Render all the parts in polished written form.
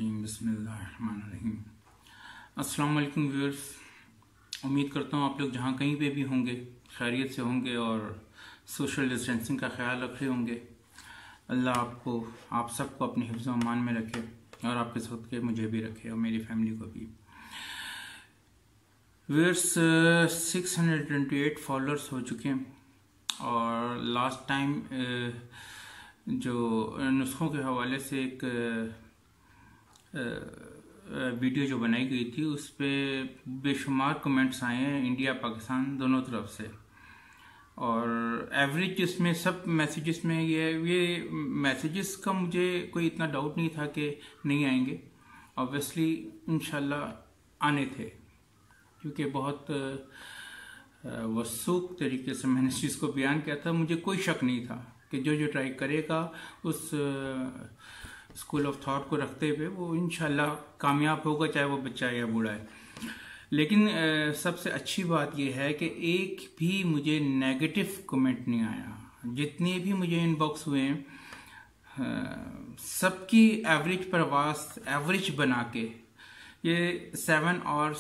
रजीम बिस्मिल्लाहिर्रहमानिर्रहीम। अस्सलाम वालेकुम व्यूअर्स, उम्मीद करता हूँ आप लोग जहाँ कहीं पे भी होंगे खैरियत से होंगे और सोशल डिस्टेंसिंग का ख्याल रख रहे होंगे। अल्लाह आप सबको अपने हिफ्ज़ व अमान में रखे और आपके सदक़े मुझे भी रखे और मेरी फैमिली को भी। व्यूअर्स 628 फॉलोअर्स हो चुके हैं और लास्ट टाइम जो नुस्खों के हवाले से एक वीडियो जो बनाई गई थी उस पर बेशुमार कमेंट्स आए हैं इंडिया पाकिस्तान दोनों तरफ से। और एवरेज इसमें सब मैसेजेस में ये मैसेजेस का मुझे कोई इतना डाउट नहीं था कि नहीं आएंगे। ऑब्वियसली इंशाल्लाह आने थे, क्योंकि बहुत वसूख तरीके से मैंने इस चीज़ को बयान किया था। मुझे कोई शक नहीं था कि जो ट्राई करेगा उस स्कूल ऑफ थॉट को रखते हुए वो इंशाल्लाह कामयाब होगा, चाहे वो बच्चा है या बूढ़ा है। लेकिन सबसे अच्छी बात यह है कि एक भी मुझे नेगेटिव कमेंट नहीं आया। जितने भी मुझे इनबॉक्स हुए हैं सबकी एवरेज परवास एवरेज बना के ये 7 और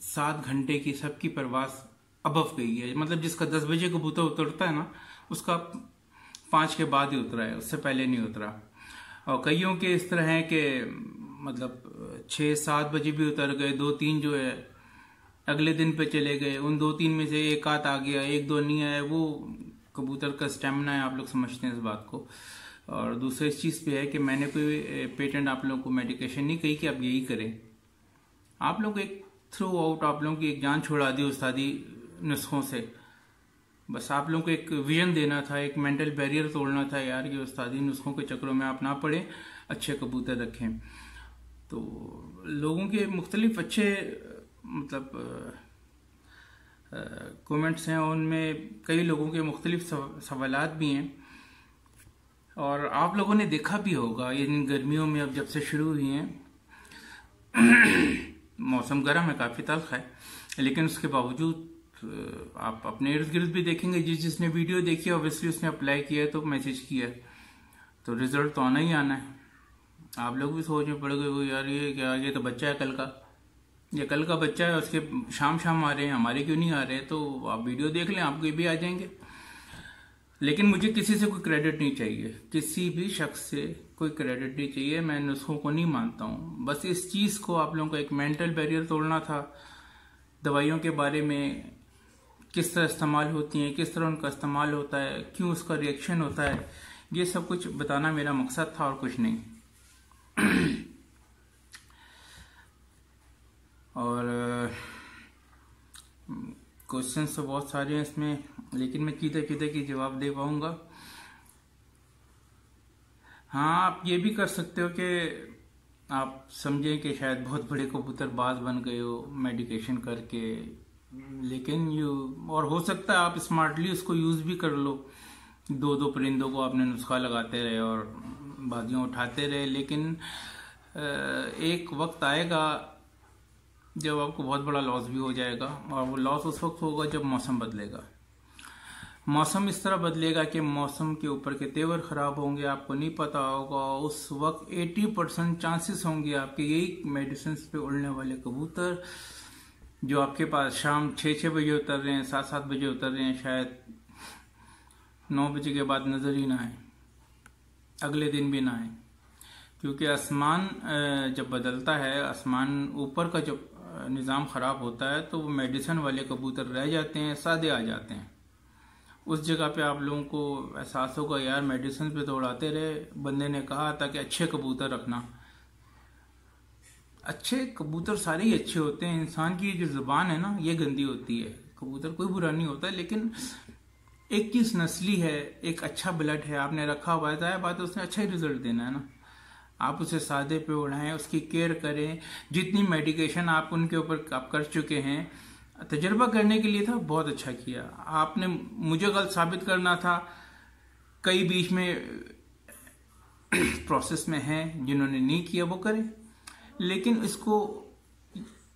7 घंटे की सबकी परवास अबव गई है। मतलब जिसका 10 बजे कबूतर उतरता है ना, उसका 5 के बाद ही उतरा है, उससे पहले नहीं उतरा। और कईयों के इस तरह है कि मतलब 6-7 बजे भी उतर गए, 2-3 जो है अगले दिन पे चले गए। उन 2-3 में से एक आध आ गया, 1-2 नहीं आया। वो कबूतर का स्टेमिना है, आप लोग समझते हैं इस बात को। और दूसरी इस चीज़ पे है कि मैंने कोई पेटेंट आप लोगों को मेडिकेशन नहीं कही कि आप यही करें। आप लोग एक थ्रू आउट आप लोगों की एक जान छोड़ा दी उस्तादी नुस्खों से। बस आप लोगों को एक विजन देना था, एक मेंटल बैरियर तोड़ना था यार, ये उस्तादी नुस्खों के चक्रों में आप ना पड़े, अच्छे कबूतर रखें। तो लोगों के मुख्तलिफ अच्छे मतलब कमेंट्स हैं, उनमें कई लोगों के मुख्तलिफ सवालात भी हैं। और आप लोगों ने देखा भी होगा इन गर्मियों में अब जब से शुरू हुई हैं मौसम गर्म है, काफ़ी तल्ख है, लेकिन उसके बावजूद आप अपने इर्द गिर्द भी देखेंगे जिसने वीडियो देखी है ऑब्वियसली उसने अप्लाई किया है, तो मैसेज किया है, तो रिजल्ट तो आना ही आना है। आप लोग भी सोच में पड़ गए हो यार ये क्या, ये तो बच्चा है कल का, ये कल का बच्चा है, उसके शाम आ रहे हैं, हमारे क्यों नहीं आ रहे। तो आप वीडियो देख लें, आपके भी आ जाएंगे। लेकिन मुझे किसी से कोई क्रेडिट नहीं चाहिए, किसी भी शख्स से कोई क्रेडिट नहीं चाहिए। मैं नुस्खों को नहीं मानता हूँ। बस इस चीज़ को आप लोगों को एक मेंटल बैरियर तोड़ना था। दवाइयों के बारे में किस तरह इस्तेमाल होती हैं, किस तरह उनका इस्तेमाल होता है, क्यों उसका रिएक्शन होता है, ये सब कुछ बताना मेरा मकसद था और कुछ नहीं। और क्वेश्चंस तो बहुत सारे हैं इसमें, लेकिन मैं किधर की जवाब दे पाऊंगा। हाँ, आप ये भी कर सकते हो कि आप समझें कि शायद बहुत बड़े कबूतरबाज बन गए हो मेडिकेशन करके, लेकिन और हो सकता है आप स्मार्टली उसको यूज़ भी कर लो। 2-2 परिंदों को आपने नुस्खा लगाते रहे और बाजियाँ उठाते रहे, लेकिन एक वक्त आएगा जब आपको बहुत बड़ा लॉस भी हो जाएगा। और वो लॉस उस वक्त होगा जब मौसम बदलेगा। मौसम इस तरह बदलेगा कि मौसम के ऊपर के तेवर ख़राब होंगे, आपको नहीं पता होगा। उस वक्त 80% चांसेस होंगे आपके यही मेडिसिन पे उड़ने वाले कबूतर जो आपके पास शाम 6 बजे उतर रहे हैं, 7 बजे उतर रहे हैं, शायद 9 बजे के बाद नज़र ही ना आए, अगले दिन भी ना आए। क्योंकि आसमान जब बदलता है, आसमान ऊपर का जब निज़ाम ख़राब होता है, तो वो मेडिसिन वाले कबूतर रह जाते हैं, सादे आ जाते हैं। उस जगह पे आप लोगों को एहसास होगा यार मेडिसिन पे तो उड़ाते रहे, बंदे ने कहा था कि अच्छे कबूतर रखना। अच्छे कबूतर सारे ही अच्छे होते हैं। इंसान की जो जुबान है ना, ये गंदी होती है। कबूतर कोई बुरा नहीं होता, लेकिन एक चीज नस्ली है, एक अच्छा ब्लड है, आपने रखा हुआ है, जाहिर बात है उसने अच्छा ही रिजल्ट देना है ना। आप उसे सादे पे उड़ाएं, उसकी केयर करें। जितनी मेडिकेशन आप उनके ऊपर आप कर चुके हैं, तजर्बा करने के लिए था, बहुत अच्छा किया आपने। मुझे गलत साबित करना था, कई बीच में प्रोसेस में हैं जिन्होंने नहीं किया, वो करें। लेकिन इसको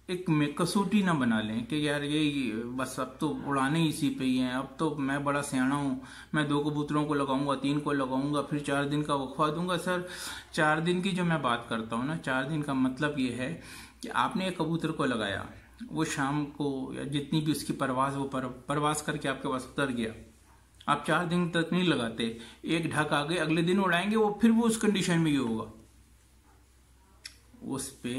एक कसौटी ना बना लें कि यार ये बस अब तो उड़ाने इसी पे ही हैं, अब तो मैं बड़ा सियाना हूँ, मैं 2 कबूतरों को लगाऊंगा, 3 को लगाऊंगा, फिर 4 दिन का वक्फा दूंगा। सर 4 दिन की जो मैं बात करता हूँ ना, 4 दिन का मतलब ये है कि आपने एक कबूतर को लगाया, वो शाम को या जितनी भी उसकी परवाज, वो परवाज करके आपके पास उतर गया, आप 4 दिन तक नहीं लगाते, एक ढक आ गए, अगले दिन उड़ाएंगे वो, फिर वो उस कंडीशन में ये होगा उस पे,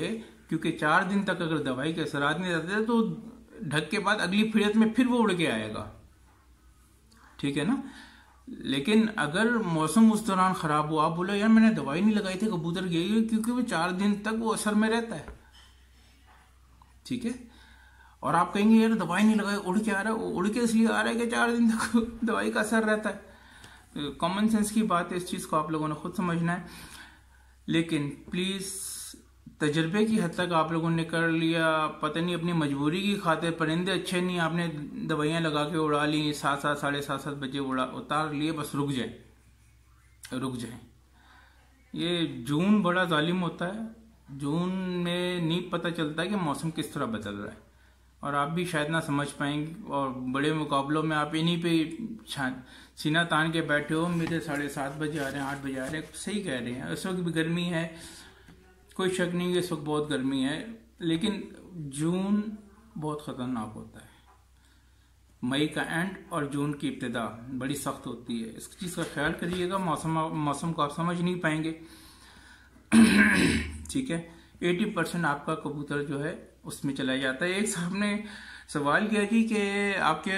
क्योंकि 4 दिन तक अगर दवाई के असरात नहीं रहते तो ढक के बाद अगली फिरत में फिर वो उड़ के आएगा, ठीक है ना। लेकिन अगर मौसम उस दौरान खराब हुआ, आप बोलो यार मैंने दवाई नहीं लगाई थी, कबूतर गई, क्योंकि वो 4 दिन तक वो असर में रहता है, ठीक है। और आप कहेंगे यार दवाई नहीं लगाई, उड़ के आ रहा है, उड़ के इसलिए आ रहा है कि 4 दिन तक दवाई का असर रहता है। कॉमन सेंस की बात है, इस चीज को आप लोगों ने खुद समझना है। लेकिन प्लीज तजर्बे की हद तक आप लोगों ने कर लिया, पता नहीं अपनी मजबूरी की खातिर, परिंदे अच्छे नहीं, आपने दवाइयां लगा के उड़ा ली, 7 साढ़े 7 बजे उतार लिए, बस रुक जाए। ये जून बड़ा जालिम होता है, जून में नहीं पता चलता कि मौसम किस तरह बदल रहा है, और आप भी शायद ना समझ पाएंगे, और बड़े मुकाबलों में आप इन्हीं पे सीना तान के बैठे हो, मेरे 7:30 बजे आ रहे हैं, 8 बजे आ रहे हैं, सही कह रहे हैं। इस वक्त भी गर्मी है, कोई शक नहीं कि इस वक्त बहुत गर्मी है, लेकिन जून बहुत खतरनाक होता है। मई का एंड और जून की इब्तिदा बड़ी सख्त होती है, इस चीज का ख्याल करिएगा। मौसम को आप समझ नहीं पाएंगे, ठीक है। 80% आपका कबूतर जो है उसमें चला जाता है। एक साहब ने सवाल किया जी कि आपके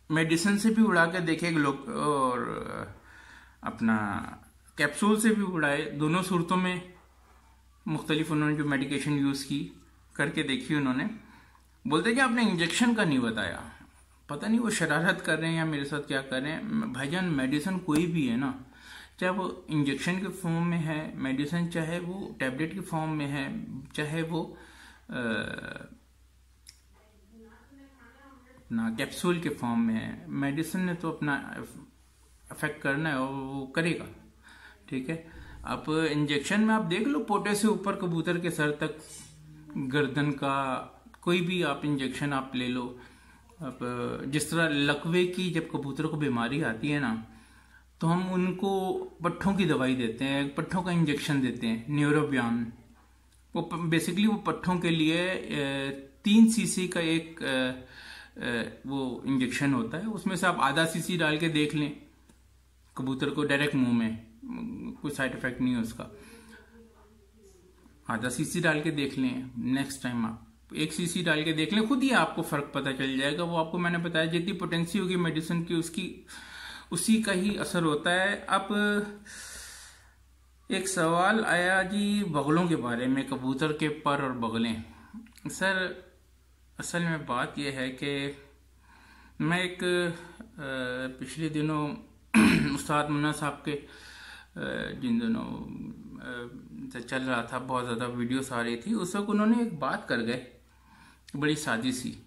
मेडिसिन से भी उड़ा के देखे लोग, और अपना कैप्सूल से भी उड़ाए, दोनों सूरतों में मुख्तलिफ उन्होंने जो मेडिकेशन यूज की करके देखी उन्होंने। बोलते कि आपने इंजेक्शन का नहीं बताया, पता नहीं वो शरारत कर रहे हैं या मेरे साथ क्या कर रहे हैं। भाईजान मेडिसिन कोई भी है ना, चाहे वो इंजेक्शन के फॉर्म में है मेडिसिन, चाहे वो टैबलेट के फॉर्म में है, चाहे वो ना कैप्सूल के फॉर्म में है, मेडिसिन ने तो अपना इफेक्ट करना है और वो करेगा, ठीक है। अब इंजेक्शन में आप देख लो, पोटे से ऊपर कबूतर के सर तक, गर्दन का कोई भी आप इंजेक्शन आप ले लो। अब जिस तरह लकवे की जब कबूतर को बीमारी आती है ना, तो हम उनको पट्ठों की दवाई देते हैं, पट्ठों का इंजेक्शन देते हैं, न्यूरोबियान। वो बेसिकली वो पट्ठों के लिए 3 सीसी का एक वो इंजेक्शन होता है, उसमें से आप आधा सीसी डाल के देख लें कबूतर को डायरेक्ट मुंह में, कोई साइड इफेक्ट नहीं है उसका। आधा सीसी डाल के देख लें, नेक्स्ट टाइम आप 1 सीसी डाल के देख लें, खुद ही आपको फर्क पता चल जाएगा। वो आपको मैंने बताया जितनी पोटेंसी होगी मेडिसिन की, उसी का ही असर होता है। अब एक सवाल आया जी बगलों के बारे में, कबूतर के पर और बगलें। सर असल में बात यह है कि मैं एक पिछले दिनों उस्ताद मुन्ना साहब के जिन दिनों चल रहा था, बहुत ज़्यादा वीडियोस आ रही थी, उस वक्त उन्होंने एक बात कर गए बड़ी सादी सी।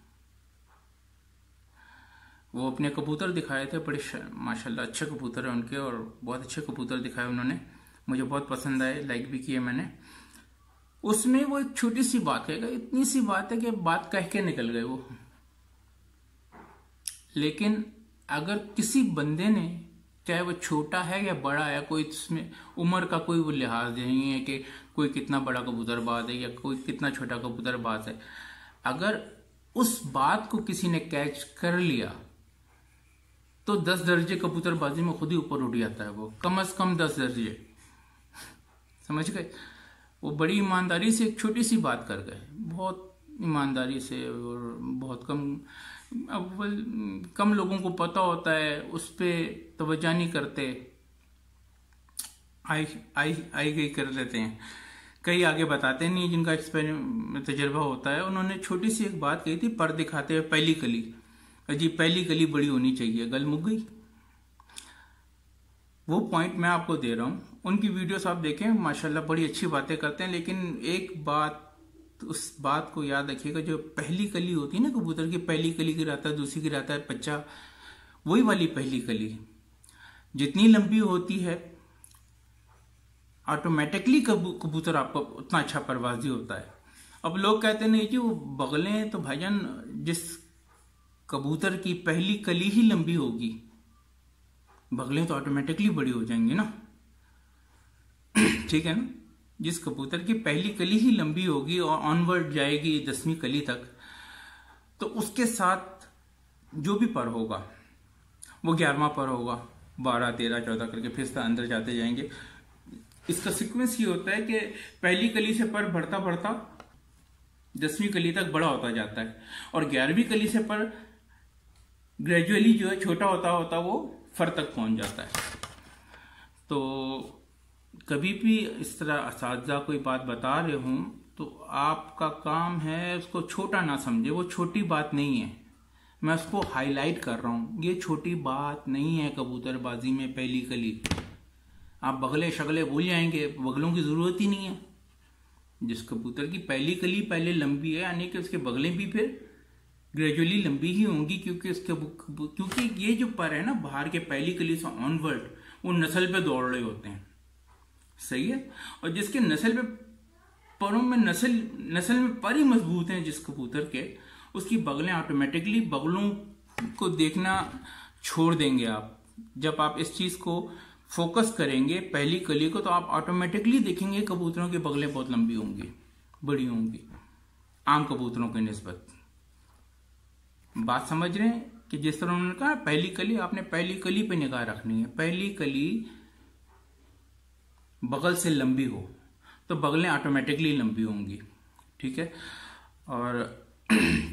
वो अपने कबूतर दिखाए थे, बड़े माशाल्लाह अच्छे कबूतर है उनके, और बहुत अच्छे कबूतर दिखाए उन्होंने, मुझे बहुत पसंद आए, लाइक भी किए मैंने। उसमें वो एक छोटी सी बात कहेगा, इतनी सी बात है कि बात कह के निकल गए वो। लेकिन अगर किसी बंदे ने, चाहे वो छोटा है या बड़ा है, कोई इसमें उम्र का कोई वो लिहाज नहीं है कि कोई कितना बड़ा कबूतरबाज है या कोई कितना छोटा कबूतरबाज है, अगर उस बात को किसी ने कैच कर लिया तो 10 दर्जे कबूतरबाजी में खुद ही ऊपर उठ जाता है वो, कम से कम 10 दर्जे, समझ गए। वो बड़ी ईमानदारी से एक छोटी सी बात कर गए, बहुत ईमानदारी से, और बहुत कम लोगों को पता होता है, उस पर तवज्जो नहीं करते, आई गई कर लेते हैं। कई आगे बताते नहीं, जिनका तजर्बा होता है। उन्होंने छोटी सी एक बात कही थी, पर दिखाते हुए पहली कली, अजी पहली कली बड़ी होनी चाहिए, गल मुक गई। वो पॉइंट मैं आपको दे रहा हूं, उनकी वीडियोस आप देखें, माशाल्लाह बड़ी अच्छी बातें करते हैं। लेकिन एक बात, उस बात को याद रखिएगा, जो पहली कली होती है ना कबूतर की, पहली कली गिराता है, दूसरी गिराता है बच्चा, वही वाली पहली कली जितनी लंबी होती है, ऑटोमेटिकली कबूतर आपको उतना अच्छा परवाजी होता है। अब लोग कहते नहीं जी वो बगलें तो भाईजान, जिस कबूतर की पहली कली ही लंबी होगी, बगलें तो ऑटोमेटिकली बड़ी हो जाएंगी ना। ठीक है ना। जिस कबूतर की पहली कली ही लंबी होगी और ऑनवर्ड जाएगी 10वीं कली तक, तो उसके साथ जो भी पर होगा वो 11वां पर होगा, 12, 13, 14 करके फिर अंदर जाते जाएंगे। इसका सीक्वेंस ये होता है कि पहली कली से पर बढ़ता बढ़ता 10वीं कली तक बड़ा होता जाता है, और 11वीं कली से पर ग्रेजुअली जो है छोटा होता होता वो फर तक पहुंच जाता है। तो कभी भी इस तरह असातिज़ा कोई बात बता रहे हूं तो आपका काम है उसको छोटा ना समझे, वो छोटी बात नहीं है, मैं उसको हाईलाइट कर रहा हूं। ये छोटी बात नहीं है कबूतरबाजी में पहली कली। आप बगले शगले भूल जाएंगे, बगलों की जरूरत ही नहीं है। जिस कबूतर की पहली कली पहले लंबी है, यानी कि उसके बगलें भी फिर ग्रेजुअली लंबी ही होंगी, क्योंकि ये जो पर है ना बाहर के पहली कली से ऑनवर्ड, वो नस्ल पे दौड़ रहे होते हैं। सही है। और जिसके नस्ल पे परों में नस्ल में पर ही मजबूत हैं जिस कबूतर के, उसकी बगलें ऑटोमेटिकली, बगलों को देखना छोड़ देंगे आप। जब आप इस चीज को फोकस करेंगे पहली कली को, तो आप ऑटोमेटिकली देखेंगे कबूतरों की बगलें बहुत लंबी होंगी, बड़ी होंगी आम कबूतरों के निस्बत। बात समझ रहे हैं कि जिस तरह उन्होंने कहा पहली कली, आपने पहली कली पे निगाह रखनी है। पहली कली बगल से लंबी हो तो बगलें ऑटोमेटिकली लंबी होंगी। ठीक है। और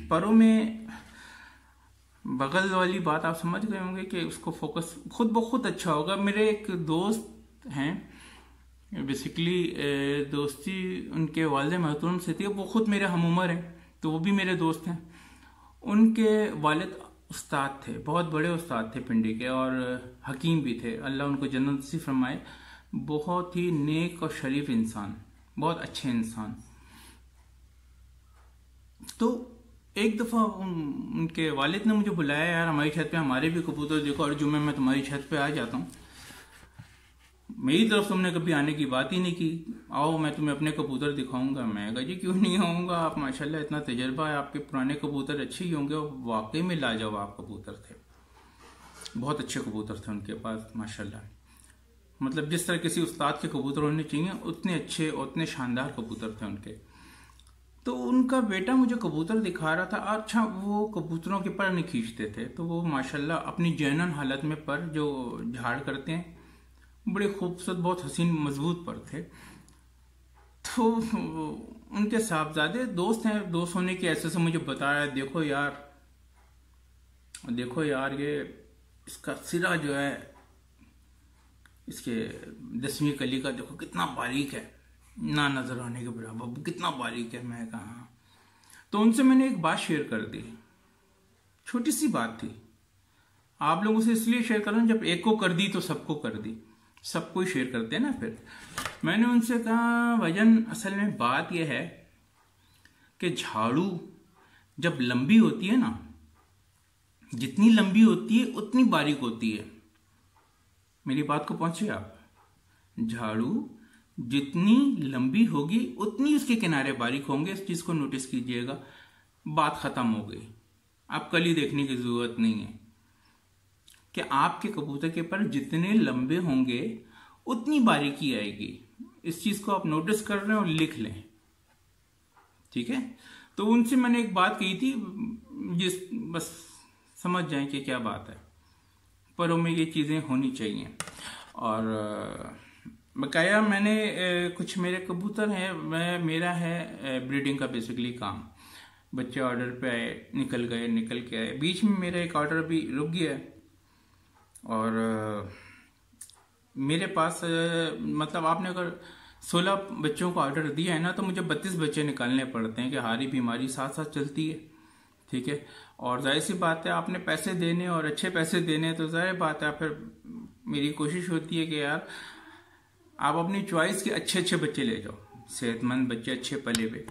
परों में बगल वाली बात आप समझ गए होंगे कि उसको फोकस खुद ब खुद अच्छा होगा। मेरे एक दोस्त हैं, बेसिकली दोस्ती उनके वालिद महतरम से थी, वो खुद मेरे हम उम्र हैं, तो वो भी मेरे दोस्त हैं। उनके वालिद उस्ताद थे, बहुत बड़े उस्ताद थे पिंडी के, और हकीम भी थे, अल्लाह उनको जन्नत नसीब फरमाए। बहुत ही नेक और शरीफ इंसान, बहुत अच्छे इंसान। तो एक दफा उनके वालिद ने मुझे बुलाया, यार हमारी छत पे हमारे भी कबूतर देखो, और जुम्मे मैं तुम्हारी छत पे आ जाता हूँ। मेरी तरफ तुमने कभी आने की बात ही नहीं की, आओ मैं तुम्हें अपने कबूतर दिखाऊंगा। मैं कहा जी क्यों नहीं आऊंगा, आप माशाल्लाह इतना तजर्बा है, आपके पुराने कबूतर अच्छे ही होंगे। और वाकई में लाजवाब कबूतर थे, बहुत अच्छे कबूतर थे उनके पास माशाल्लाह। मतलब जिस तरह किसी उस्ताद के कबूतर होने चाहिए उतने अच्छे, उतने शानदार कबूतर थे उनके। तो उनका बेटा मुझे कबूतर दिखा रहा था। अच्छा, वो कबूतरों के पर नहीं खींचते थे, तो वो माशाल्लाह अपनी जैनन हालत में पर जो झाड़ करते हैं, बड़े खूबसूरत, बहुत हसीन मजबूत पर थे। तो उनके साहबजादे दोस्त हैं, दोस्त होने की ऐसे से मुझे बताया, देखो यार ये इसका सिरा जो है इसके 10वीं कली का देखो कितना बारीक है, ना नजर आने के बराबर, कितना बारीक है। मैं कहा, तो उनसे मैंने एक बात शेयर कर दी, छोटी सी बात थी, आप लोगों से इसलिए शेयर कर रहा हूं, जब एक को कर दी तो सबको कर दी, सबको ही शेयर करते हैं ना। फिर मैंने उनसे कहा, भाईजान असल में बात यह है कि झाड़ू जब लंबी होती है ना, जितनी लंबी होती है उतनी बारीक होती है। मेरी बात को पहुंचे आप? झाड़ू जितनी लंबी होगी उतनी उसके किनारे बारीक होंगे, इस चीज को नोटिस कीजिएगा। बात खत्म हो गई, आप कली देखने की जरूरत नहीं है कि आपके कबूतर के पर जितने लंबे होंगे उतनी बारीकी आएगी। इस चीज को आप नोटिस कर रहे हैं और लिख लें, ठीक है। तो उनसे मैंने एक बात कही थी, बस समझ जाएं कि क्या बात है, परों में ये चीजें होनी चाहिए। और बकाया मैंने कुछ मेरे कबूतर हैं, मेरा है ब्रीडिंग का बेसिकली काम। बच्चे ऑर्डर पे आए, निकल के आए, बीच में मेरा एक ऑर्डर भी रुक गया है। और मेरे पास मतलब आपने अगर 16 बच्चों को ऑर्डर दिया है ना, तो मुझे 32 बच्चे निकालने पड़ते हैं कि हारी बीमारी साथ साथ चलती है, ठीक है। और जाहिर सी बात है, आपने पैसे देने और अच्छे पैसे देने, तो जाहिर बात है फिर मेरी कोशिश होती है कि यार आप अपनी चॉइस के अच्छे अच्छे बच्चे ले जाओ, सेहतमंद बच्चे, अच्छे पले हुए।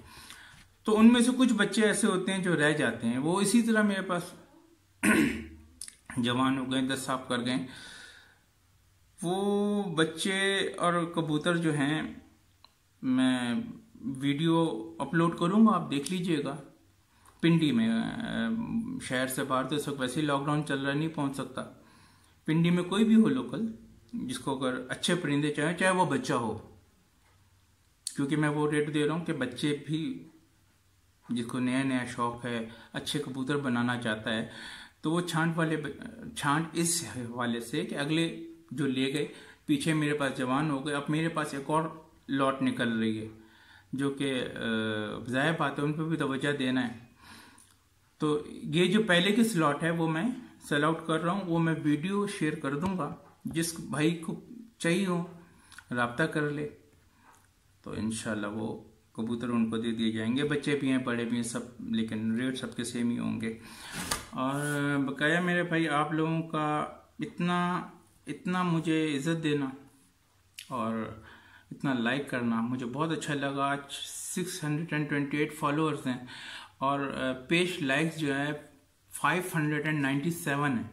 तो उनमें से कुछ बच्चे ऐसे होते हैं जो रह जाते हैं, वो इसी तरह मेरे पास जवान हो गए, 10 साफ कर गए। वो बच्चे और कबूतर जो हैं, मैं वीडियो अपलोड करूंगा, आप देख लीजिएगा। पिंडी में, शहर से बाहर तो इस वक्त वैसे ही लॉकडाउन चल रहा, नहीं पहुंच सकता। पिंडी में कोई भी हो लोकल, जिसको अगर अच्छे परिंदे चाहे वो बच्चा हो, क्योंकि मैं वो रेट दे रहा हूं कि बच्चे भी, जिसको नया नया शौक है, अच्छे कबूतर बनाना चाहता है, तो वो छांट इस हवाले से कि अगले जो ले गए, पीछे मेरे पास जवान हो गए, अब मेरे पास एक और लॉट निकल रही है, जो कि ज़ाहिर बात है उन पर भी तवज्जो देना है। तो ये जो पहले की स्लॉट है वो मैं सेल आउट कर रहा हूँ, वो मैं वीडियो शेयर कर दूंगा, जिस भाई को चाहिए हो राब्ता कर ले, तो इंशाल्लाह वो कबूतर उनको दे दिए जाएंगे। बच्चे भी हैं, बड़े भी हैं सब, लेकिन रेट सबके सेम ही होंगे। और बकाया मेरे भाई, आप लोगों का इतना मुझे इज्जत देना और इतना लाइक करना मुझे बहुत अच्छा लगा। आज 628 फॉलोअर्स हैं और पेज लाइक्स जो है 597 है।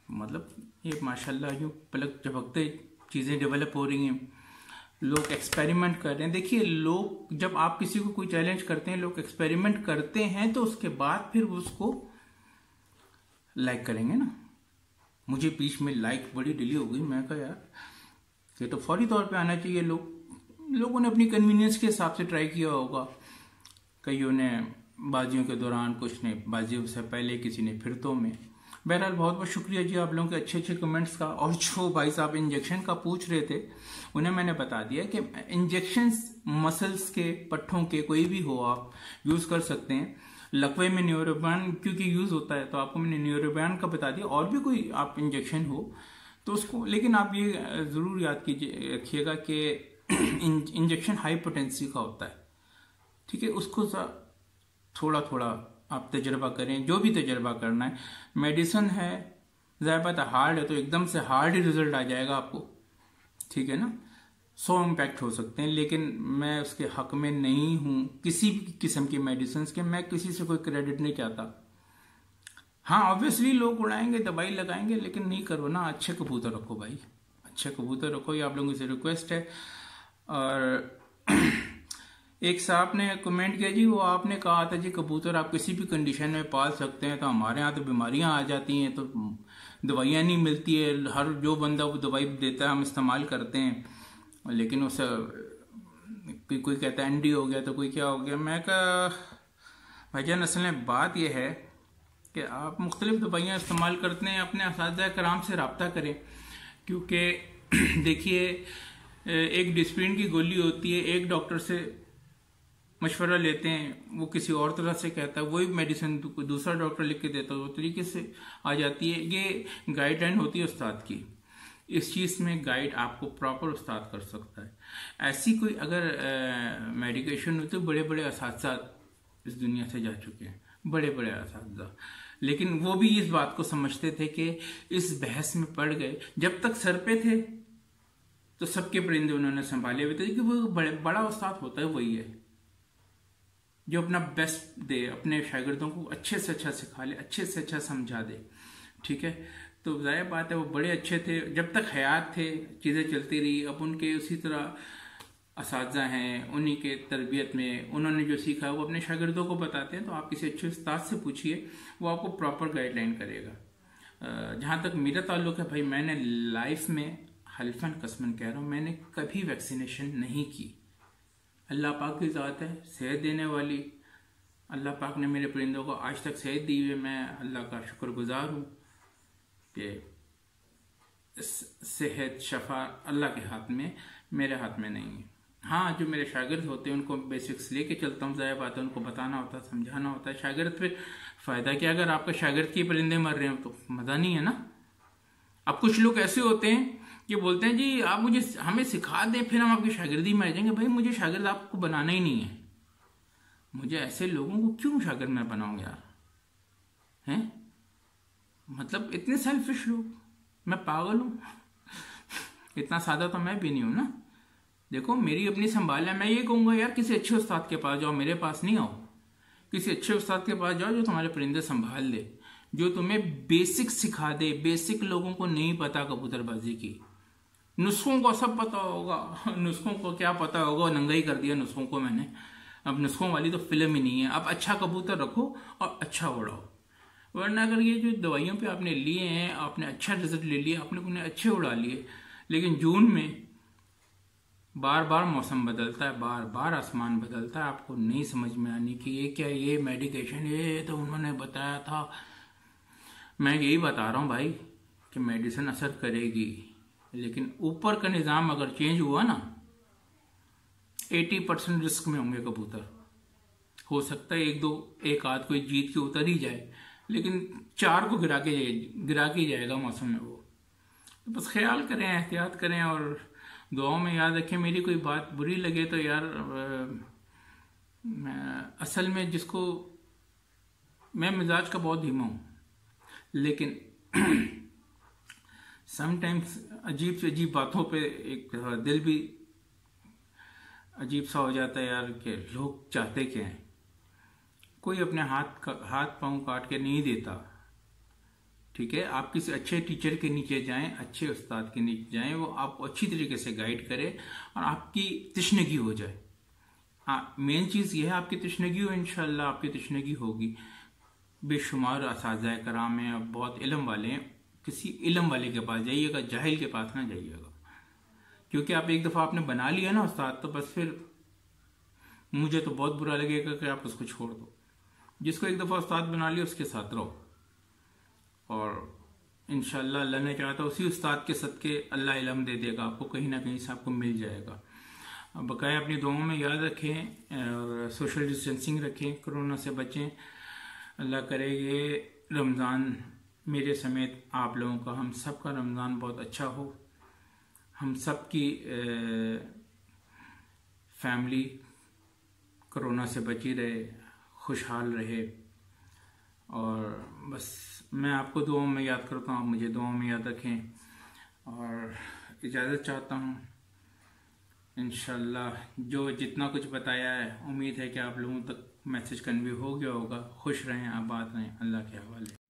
मतलब ये माशाल्लाह यूँ पलक झपकते चीज़ें डेवलप हो रही हैं, लोग एक्सपेरिमेंट कर रहे हैं। देखिए, लोग जब आप किसी को कोई चैलेंज करते हैं, लोग एक्सपेरिमेंट करते हैं, तो उसके बाद फिर उसको लाइक करेंगे ना। मुझे बीच में लाइक बड़ी डिले हो गई, मैं कहा यार ये तो फौरी तौर पे आना चाहिए। लोगों ने अपनी कन्वीनियंस के हिसाब से ट्राई किया होगा, कईयों ने बाजियों के दौरान, कुछ ने बाजियों से पहले, किसी ने फिरतों में। बहरहाल बहुत बहुत शुक्रिया जी आप लोगों के अच्छे कमेंट्स का। और जो भाई साहब इंजेक्शन का पूछ रहे थे, उन्हें मैंने बता दिया कि इंजेक्शन मसल्स के, पट्ठों के, कोई भी हो आप यूज कर सकते हैं। लकवे में न्यूरोबैन क्योंकि यूज होता है, तो आपको मैंने न्यूरोबैन का बता दिया। और भी कोई आप इंजेक्शन हो तो उसको, लेकिन आप ये जरूर याद कीजिए, रखिएगा कि इंजेक्शन हाई पोटेंसी का होता है, ठीक है। उसको थोड़ा थोड़ा आप तजर्बा करें, जो भी तजर्बा करना है। मेडिसिन है, ज़ाहिर बात है हार्ड है, तो एकदम से हार्ड ही रिजल्ट आ जाएगा आपको, ठीक है ना। 100 इम्पैक्ट हो सकते हैं, लेकिन मैं उसके हक में नहीं हूं किसी भी किस्म की मेडिसिन के। मैं किसी से कोई क्रेडिट नहीं चाहता। हाँ, ऑब्वियसली लोग उड़ाएंगे, दवाई लगाएंगे, लेकिन नहीं करो ना। अच्छे कबूतर रखो भाई, अच्छे कबूतर रखो, ये आप लोगों से रिक्वेस्ट है। और एक साहब ने कमेंट किया जी, वो आपने कहा था जी कबूतर आप किसी भी कंडीशन में पाल सकते हैं, तो हमारे यहाँ तो बीमारियां आ जाती हैं, तो दवाइयाँ नहीं मिलती है। हर जो बंदा वो दवाई देता है, हम इस्तेमाल करते हैं, लेकिन उस कोई कहता है एनडी हो गया, तो कोई क्या हो गया। मैं कहा भाईजान, असल में बात यह है कि आप मुख्तलिफ दवाइयाँ इस्तेमाल करते हैं, अपने असातिज़ा कराम से रब्ता करें। क्योंकि देखिए, एक डिस्प्रिन की गोली होती है, एक डॉक्टर से मशवरा लेते हैं, वो किसी और तरह से कहता है, वही मेडिसिन दूसरा डॉक्टर लिख के देता है, वो तरीके से आ जाती है। ये गाइडलाइन होती है उस्ताद की। इस चीज़ में गाइड आपको प्रॉपर उस्ताद कर सकता है। ऐसी कोई अगर मेडिकेशन होती है, बड़े बड़े असातिज़ा इस दुनिया से जा चुके हैं, बड़े बड़े असातिज़ा, लेकिन वो भी इस बात को समझते थे कि इस बहस में पड़ गए। जब तक सर पे थे तो सबके परिंदे उन्होंने संभाले हुए थे, कि वो बड़ा उस्ताद होता है वही है जो अपना बेस्ट दे, अपने शागिर्दों को अच्छे से अच्छा सिखा ले, अच्छे से अच्छा समझा दे, ठीक है। तो जाहिर बात है वो बड़े अच्छे थे, जब तक हयात थे चीज़ें चलती रही। अब उनके उसी तरह असातिज़ा हैं, उन्हीं के तरबियत में उन्होंने जो सीखा वो अपने शागिर्दों को बताते हैं। तो आप किसी अच्छे उस्ताद से पूछिए, वो आपको प्रॉपर गाइडलाइन करेगा। जहाँ तक मेरा ताल्लुक है भाई, मैंने लाइफ में हल्फन कसमन कह रहा हूँ, मैंने कभी वैक्सीनेशन नहीं की। अल्लाह पाक की ज़ात है सेहत देने वाली, अल्लाह पाक ने मेरे परिंदों को आज तक सेहत दी हुई। मैं अल्लाह का शुक्रगुजार हूँ कि सेहत शफा अल्लाह के हाथ में, मेरे हाथ में नहीं है। हाँ, जो मेरे शागिर्द होते हैं उनको बेसिक्स लेके चलता हूँ, ज़ाहिर बात है उनको बताना होता है, समझाना होता है। शागिर्द फिर फ़ायदा क्या, अगर आपके शागिर्द के परिंदे मर रहे हो तो मज़ा नहीं है ना। अब कुछ लोग ऐसे होते हैं कि बोलते हैं जी आप हमें सिखा दें, फिर हम आपकी शागिर्दी में आ जाएंगे। भाई मुझे शागिर्द आपको बनाना ही नहीं है, मुझे ऐसे लोगों को क्यों शागिर्द में बनाऊंगा यार, हैं? मतलब इतने सेल्फिश लोग, मैं पागल हूँ? इतना सादा तो मैं भी नहीं हूं ना। देखो मेरी अपनी संभाल है, मैं ये कहूंगा यार किसी अच्छे उस्ताद के पास जाओ, मेरे पास नहीं आओ। किसी अच्छे उस्ताद के पास जाओ जो तुम्हारे परिंदे संभाल दे, जो तुम्हें बेसिक सिखा दे। बेसिक लोगों को नहीं पता कबूतरबाजी की, नुस्खों को सब पता होगा, नुस्खों को क्या पता होगा, नंगा ही कर दिया नुस्खों को मैंने। अब नुस्खों वाली तो फिल्म ही नहीं है। अब अच्छा कबूतर रखो और अच्छा उड़ाओ, वरना अगर ये जो दवाइयों पे आपने लिए हैं, आपने अच्छा रिजल्ट ले लिया, आपने उन्हें अच्छे उड़ा लिए, लेकिन जून में बार बार मौसम बदलता है, बार बार आसमान बदलता है, आपको नहीं समझ में आने की ये क्या, ये मेडिकेशन ये तो उन्होंने बताया था। मैं यही बता रहा हूँ भाई कि मेडिसिन असर करेगी, लेकिन ऊपर का निज़ाम अगर चेंज हुआ ना, 80% रिस्क में होंगे कबूतर। हो सकता है एक आध कोई जीत के उतर ही जाए, लेकिन 4 को गिरा के जाएगा मौसम में वो। तो बस ख्याल करें, एहतियात करें और दुआओं में याद रखें। मेरी कोई बात बुरी लगे तो यार, असल में जिसको, मैं मिजाज का बहुत धीमा हूँ, लेकिन समटाइम्स अजीब से अजीब बातों पे एक दिल भी अजीब सा हो जाता है यार, कि लोग चाहते क्या हैं। कोई अपने हाथ पांव काट के नहीं देता, ठीक है। आप किसी अच्छे टीचर के नीचे जाएं, अच्छे उस्ताद के नीचे जाएं, वो आपको अच्छी तरीके से गाइड करे और आपकी तशनगी हो जाए। मेन चीज़ ये है, आपकी तशनगी हो, इंशाल्लाह आपकी तशनगी होगी। बेशुमार असातिज़ा कराम हैं और बहुत इल्म वाले हैं, किसी इल्म वाले के पास जाइएगा, जाहिल के पास ना जाइएगा। क्योंकि आप एक दफ़ा आपने बना लिया ना उस्ताद, तो बस फिर मुझे तो बहुत बुरा लगेगा कि आप उसको छोड़ दो। जिसको एक दफ़ा उस्ताद बना लिया उसके साथ रहो, और इंशाल्लाह अल्लाह ने चाहा तो उसी उस्ताद के सदके अल्लाह इल्म दे देगा आपको, कहीं ना कहीं से आपको मिल जाएगा। बकाया अपनी दुआओं में याद रखें और सोशल डिस्टेंसिंग रखें, कोरोना से बचें। अल्लाह करे ये रमज़ान मेरे समेत आप लोगों का, हम सब का रमज़ान बहुत अच्छा हो, हम सब की फैमिली कोरोना से बची रहे, खुशहाल रहे। और बस मैं आपको दुआओं में याद करता हूँ, आप मुझे दुआओं में याद रखें, और इजाज़त चाहता हूँ। इंशाल्लाह जो जितना कुछ बताया है, उम्मीद है कि आप लोगों तक मैसेज कन्वे हो गया होगा। खुश रहें, आबाद रहें, अल्लाह के हवाले।